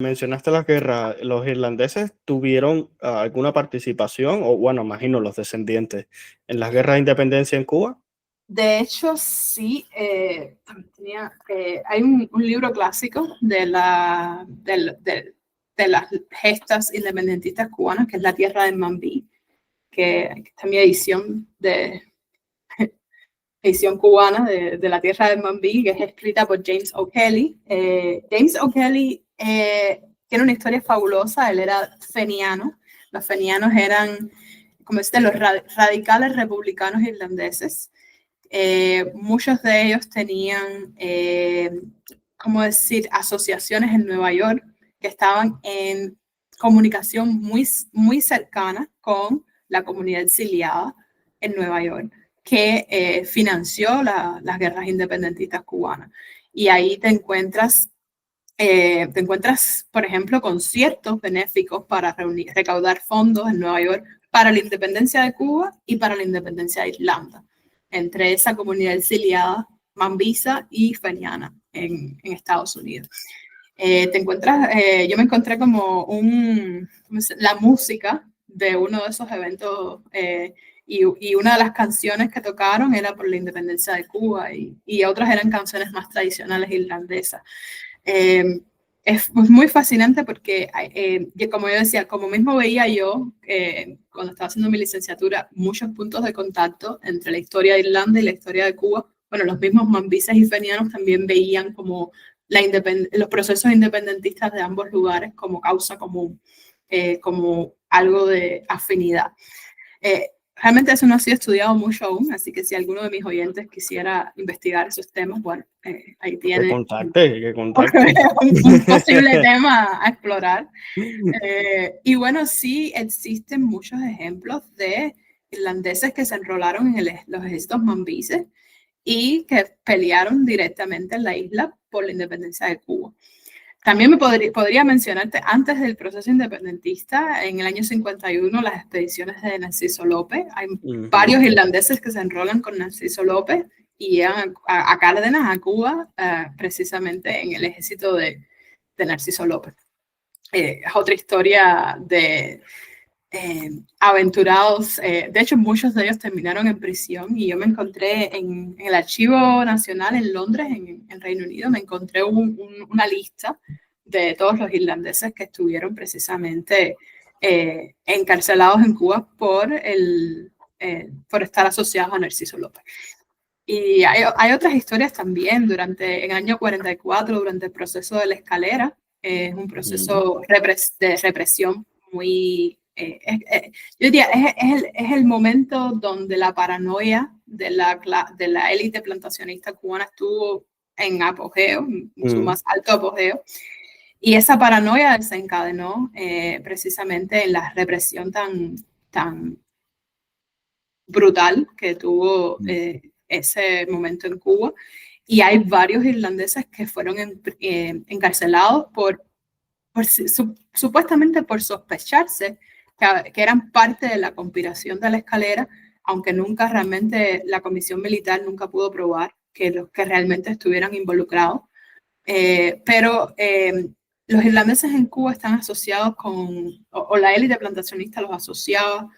Mencionaste las guerras, ¿los irlandeses tuvieron alguna participación, o bueno, imagino los descendientes, en las guerras de independencia en Cuba? De hecho, sí, hay un libro clásico de las gestas independentistas cubanas, que es La Tierra del Mambí, que está en mi edición cubana de La Tierra del Mambí, que es escrita por James O'Kelly. James O'Kelly tiene una historia fabulosa. Él era feniano. Los fenianos eran, como dicen, los radicales republicanos irlandeses. Muchos de ellos tenían, ¿cómo decir?, asociaciones en Nueva York que estaban en comunicación muy cercana con la comunidad exiliada en Nueva York, que financió las guerras independentistas cubanas. Y ahí te encuentras, por ejemplo, conciertos benéficos para recaudar fondos en Nueva York para la independencia de Cuba y para la independencia de Irlanda, entre esa comunidad exiliada mambisa y feniana en Estados Unidos. Yo me encontré como la música de uno de esos eventos, y una de las canciones que tocaron era por la independencia de Cuba, y otras eran canciones más tradicionales irlandesas. Es muy fascinante porque, como yo decía, como mismo veía yo, cuando estaba haciendo mi licenciatura, muchos puntos de contacto entre la historia de Irlanda y la historia de Cuba. Bueno, los mismos mambises y fenianos también veían como los procesos independentistas de ambos lugares como causa común, como algo de afinidad. Realmente eso no ha sido estudiado mucho aún, así que si alguno de mis oyentes quisiera investigar esos temas, bueno, ahí tiene Que contacte. un posible tema a explorar. Y bueno, sí existen muchos ejemplos de irlandeses que se enrolaron en los ejércitos mambises y que pelearon directamente en la isla por la independencia de Cuba. También podría mencionarte, antes del proceso independentista, en el año 51, las expediciones de Narciso López. Hay varios irlandeses que se enrolan con Narciso López y llegan a Cárdenas, a Cuba, precisamente en el ejército de Narciso López. Es otra historia de aventurados. De hecho, muchos de ellos terminaron en prisión, y yo me encontré en el Archivo Nacional en Londres, en Reino Unido, me encontré una lista de todos los irlandeses que estuvieron precisamente encarcelados en Cuba por estar asociados a Narciso López. Y hay otras historias también. En el año 44, durante el proceso de la Escalera, es un proceso de represión muy... yo diría, es el momento donde la paranoia de la élite plantacionista cubana estuvo en apogeo, en su más alto apogeo, y esa paranoia desencadenó precisamente en la represión tan brutal que tuvo ese momento en Cuba. Y hay varios irlandeses que fueron encarcelados supuestamente por sospecharse que eran parte de la conspiración de la Escalera, aunque nunca realmente la comisión militar nunca pudo probar que los que realmente estuvieran involucrados. Pero los irlandeses en Cuba están asociados o la élite plantacionista los asociaba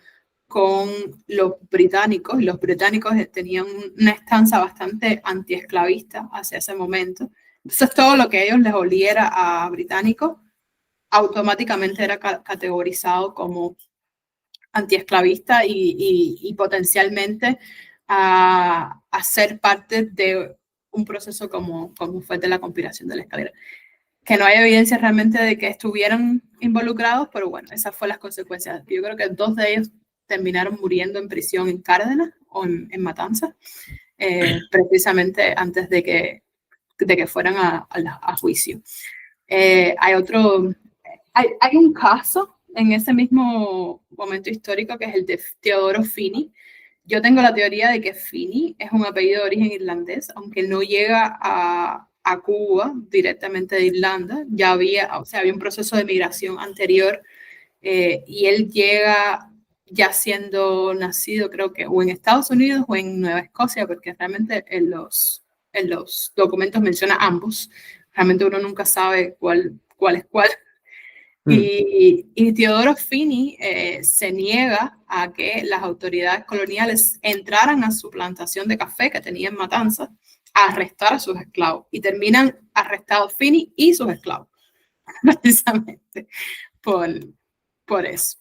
con los británicos. Los británicos tenían una estanza bastante antiesclavista hacia ese momento. Entonces, todo lo que a ellos les oliera a británicos automáticamente era categorizado como antiesclavista y potencialmente a ser parte de un proceso como fue de la conspiración de la Escalera. Que no hay evidencia realmente de que estuvieran involucrados, pero bueno, esas fueron las consecuencias. Yo creo que 2 de ellos terminaron muriendo en prisión en Cárdenas o en Matanzas, precisamente antes de que fueran a juicio. Hay un caso en ese mismo momento histórico que es el de Teodoro Finney. Yo tengo la teoría de que Finney es un apellido de origen irlandés, aunque no llega a Cuba directamente de Irlanda. Ya había un proceso de migración anterior, y él llega ya siendo nacido, creo que o en Estados Unidos o en Nueva Escocia, porque realmente en los documentos menciona ambos. Realmente uno nunca sabe cuál es cuál. Y Teodoro Fini se niega a que las autoridades coloniales entraran a su plantación de café que tenía en Matanzas a arrestar a sus esclavos. Y terminan arrestados Fini y sus esclavos, precisamente por eso.